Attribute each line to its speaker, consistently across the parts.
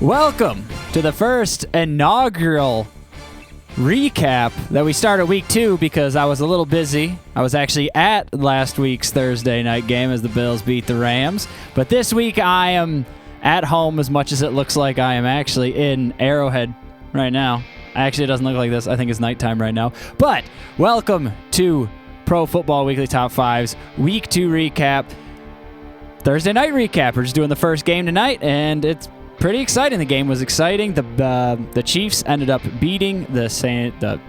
Speaker 1: Welcome to the first inaugural recap that we started week 2 because I was a little busy. I was actually at last week's Thursday night game as the Bills beat the Rams. But this week I am at home as much as it looks like I am actually in Arrowhead right now. Actually, it doesn't look like this. I think it's nighttime right now. But welcome to Pro Football Weekly Top 5's Week 2 recap. Thursday night recap. We're just doing the first game tonight, and it's pretty exciting. The game was exciting. The Chiefs ended up beating the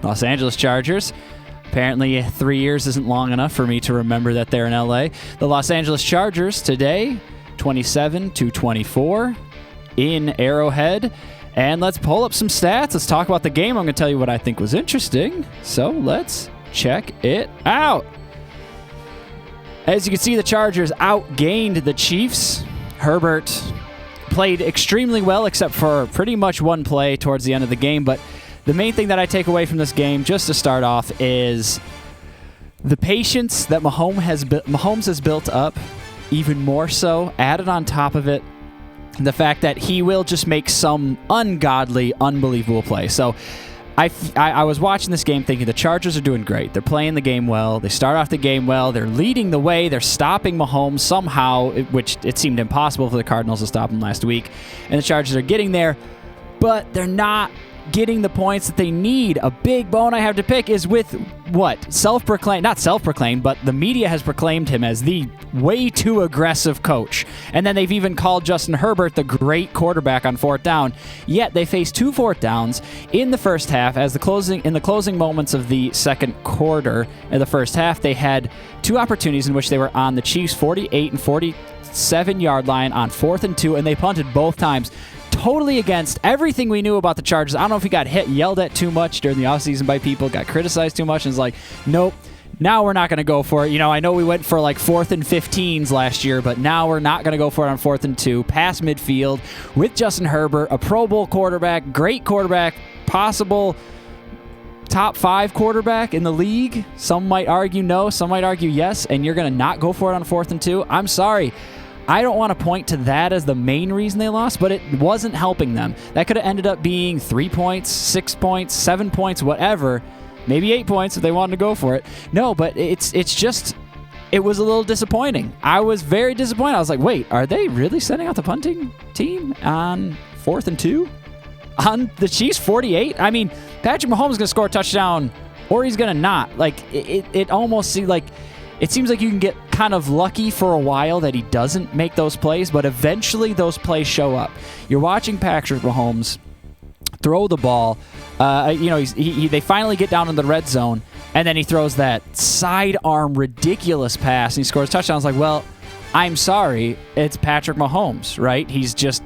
Speaker 1: Los Angeles Chargers. Apparently, 3 years isn't long enough for me to remember that they're in LA. The Los Angeles Chargers today, 27-24 in Arrowhead. And let's pull up some stats. Let's talk about the game. I'm going to tell you what I think was interesting. So let's check it out. As you can see, the Chargers outgained the Chiefs. Herbert played extremely well except for pretty much one play towards the end of the game. But the main thing that I take away from this game, just to start off, is the patience that Mahomes has built up, even more so, added on top of it, the fact that he will just make some ungodly, unbelievable play. So I was watching this game thinking the Chargers are doing great. They're playing the game well. They start off the game well. They're leading the way. They're stopping Mahomes somehow, which it seemed impossible for the Cardinals to stop him last week. And the Chargers are getting there, but they're not getting the points that they need. A big bone I have to pick is with what? Not self-proclaimed, but the media has proclaimed him as the way too aggressive coach. And then they've even called Justin Herbert the great quarterback on fourth down. Yet they faced 2 fourth downs in the first half. In the closing moments of the second quarter in the first half, they had 2 opportunities in which they were on the Chiefs' 48 and 47-yard line on 4th and 2, and they punted both times. Totally against everything we knew about the Chargers. I don't know if he got yelled at too much during the offseason by people, got criticized too much, and it's like, nope, now we're not going to go for it. You know, I know we went for like 4th and 15s last year, but now we're not going to go for it on 4th and 2, past midfield, with Justin Herbert, a Pro Bowl quarterback, great quarterback, possible top 5 quarterback in the league. Some might argue no, some might argue yes, and you're going to not go for it on 4th and 2. I'm sorry. I don't want to point to that as the main reason they lost, but it wasn't helping them. That could have ended up being 3 points, 6 points, 7 points, whatever. Maybe 8 points if they wanted to go for it. No, but it was a little disappointing. I was very disappointed. I was like, wait, are they really sending out the punting team on 4th and 2? On the Chiefs 48? I mean, Patrick Mahomes is going to score a touchdown, or he's going to not. Like, it almost seems like... It seems like you can get kind of lucky for a while that he doesn't make those plays, but eventually those plays show up. You're watching Patrick Mahomes throw the ball. They finally get down in the red zone, and then he throws that sidearm ridiculous pass, and he scores a touchdown. I was like, well, I'm sorry, it's Patrick Mahomes, right? He's just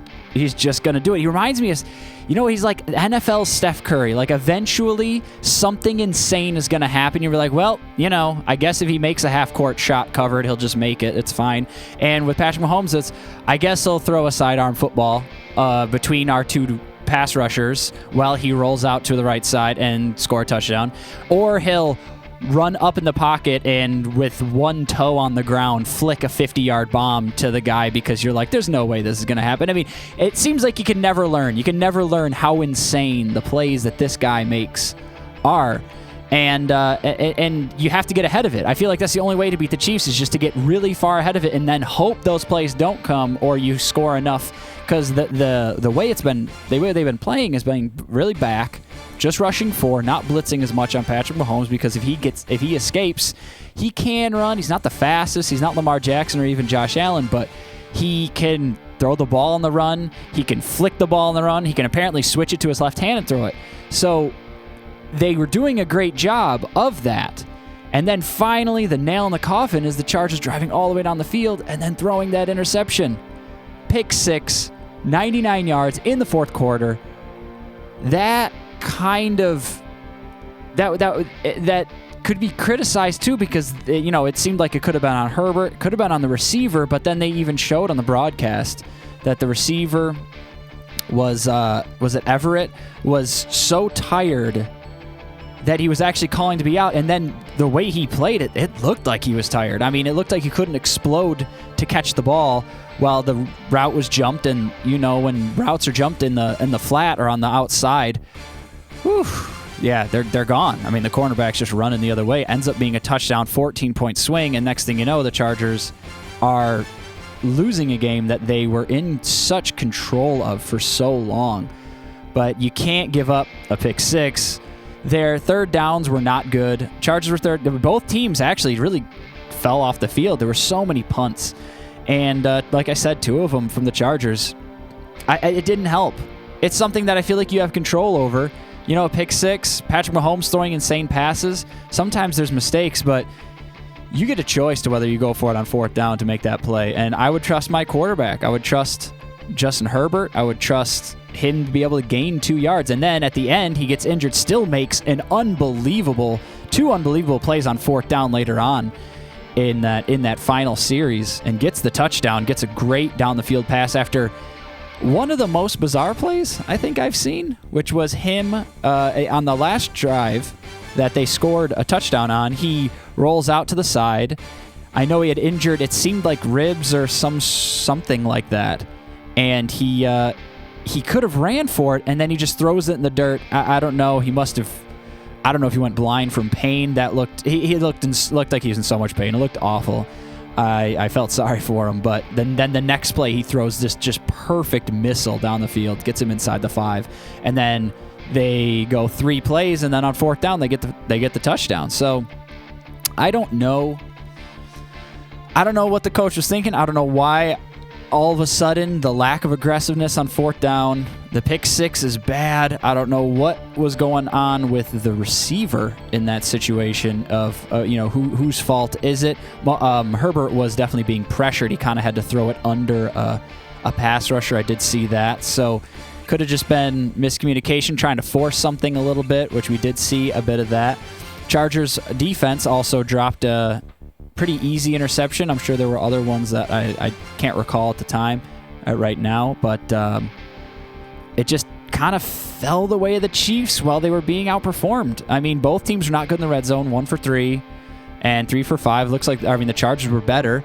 Speaker 1: going to do it. He reminds me of, he's like NFL Steph Curry. Like, eventually something insane is going to happen. You're like, well, I guess if he makes a half-court shot covered, he'll just make it. It's fine. And with Patrick Mahomes, I guess he'll throw a sidearm football between our 2 pass rushers while he rolls out to the right side and score a touchdown. Or he'll run up in the pocket and with one toe on the ground flick a 50-yard bomb to the guy because you're like, there's no way this is going to happen. I mean, it seems like you can never learn. You can never learn how insane the plays that this guy makes are. And you have to get ahead of it. I feel like that's the only way to beat the Chiefs is just to get really far ahead of it and then hope those plays don't come or you score enough, because the way they've been playing has been really back, just rushing 4, not blitzing as much on Patrick Mahomes, because if he escapes, he can run. He's not the fastest. He's not Lamar Jackson or even Josh Allen, but he can throw the ball on the run. He can flick the ball on the run. He can apparently switch it to his left hand and throw it. So they were doing a great job of that. And then finally, the nail in the coffin is the Chargers driving all the way down the field and then throwing that interception. Pick 6, 99 yards in the fourth quarter. That could be criticized too, because it seemed like it could have been on Herbert, could have been on the receiver, but then they even showed on the broadcast that the receiver was it Everett, was so tired that he was actually calling to be out, and then the way he played it, it looked like he was tired. I mean, it looked like he couldn't explode to catch the ball while the route was jumped. And, you know, when routes are jumped in the flat or on the outside, whew, yeah, they're gone. I mean, the cornerback's just running the other way. Ends up being a touchdown, 14-point swing, and next thing you know, the Chargers are losing a game that they were in such control of for so long. But you can't give up a pick six. Their third downs were not good. Chargers were third. Both teams actually really fell off the field. There were so many punts. And like I said, 2 of them from the Chargers, it didn't help. It's something that I feel like you have control over. You know, a pick six, Patrick Mahomes throwing insane passes. Sometimes there's mistakes, but you get a choice to whether you go for it on 4th down to make that play. And I would trust my quarterback. I would trust Justin Herbert. I would trust him to be able to gain 2 yards. And then at the end, he gets injured, still makes an unbelievable, 2 unbelievable plays on 4th down later on in that final series, and gets the touchdown, gets a great down the field pass after one of the most bizarre plays I think I've seen, which was him on the last drive that they scored a touchdown on. He rolls out to the side. I know he had injured, it seemed like ribs or something like that. And he could have ran for it, and then he just throws it in the dirt. I don't know. He must have. I don't know if he went blind from pain. That looked. He looked like he was in so much pain. It looked awful. I felt sorry for him. But then the next play, he throws this just perfect missile down the field, gets him inside the 5, and then they go 3 plays, and then on 4th down they get the touchdown. So I don't know. I don't know what the coach was thinking. I don't know why. All of a sudden, the lack of aggressiveness on 4th down, the pick six is bad. I don't know what was going on with the receiver in that situation of, whose fault is it? Herbert was definitely being pressured. He kind of had to throw it under a pass rusher. I did see that. So could have just been miscommunication, trying to force something a little bit, which we did see a bit of that. Chargers defense also dropped a pretty easy interception. I'm sure there were other ones that I can't recall at the time right now, but it just kind of fell the way of the Chiefs while they were being outperformed. I mean, both teams are not good in the red zone, 1 for 3 and 3 for 5. Looks like, the Chargers were better.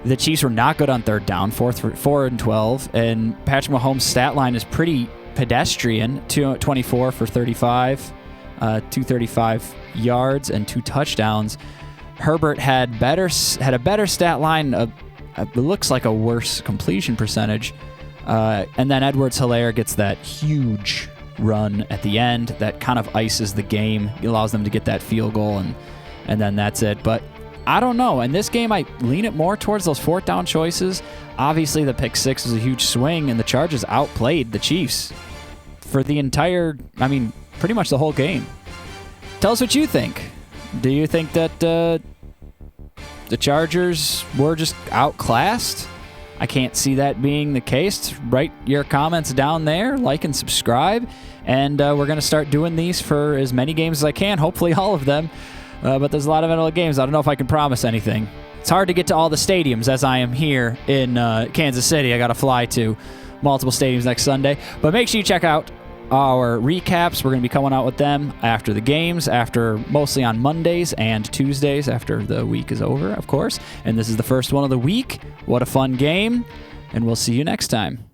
Speaker 1: The Chiefs were not good on 3rd down, 4 and 12, and Patrick Mahomes' stat line is pretty pedestrian, 24 for 35, 235 yards and 2 touchdowns. Herbert had a better stat line. It looks like a worse completion percentage. And then Edwards-Helaire gets that huge run at the end that kind of ices the game. It allows them to get that field goal, and then that's it. But I don't know. In this game, I lean it more towards those 4th down choices. Obviously, the pick six was a huge swing, and the Chargers outplayed the Chiefs for the entire, pretty much the whole game. Tell us what you think. Do you think that the Chargers were just outclassed? I can't see that being the case. Write your comments down there, like and subscribe, and we're going to start doing these for as many games as I can, hopefully all of them. But there's a lot of NFL games. I don't know if I can promise anything. It's hard to get to all the stadiums as I am here in Kansas City. I got to fly to multiple stadiums next Sunday. But make sure you check out our recaps. We're going to be coming out with them after the games, mostly on Mondays and Tuesdays after the week is over, of course. And this is the first one of the week. What a fun game. And we'll see you next time.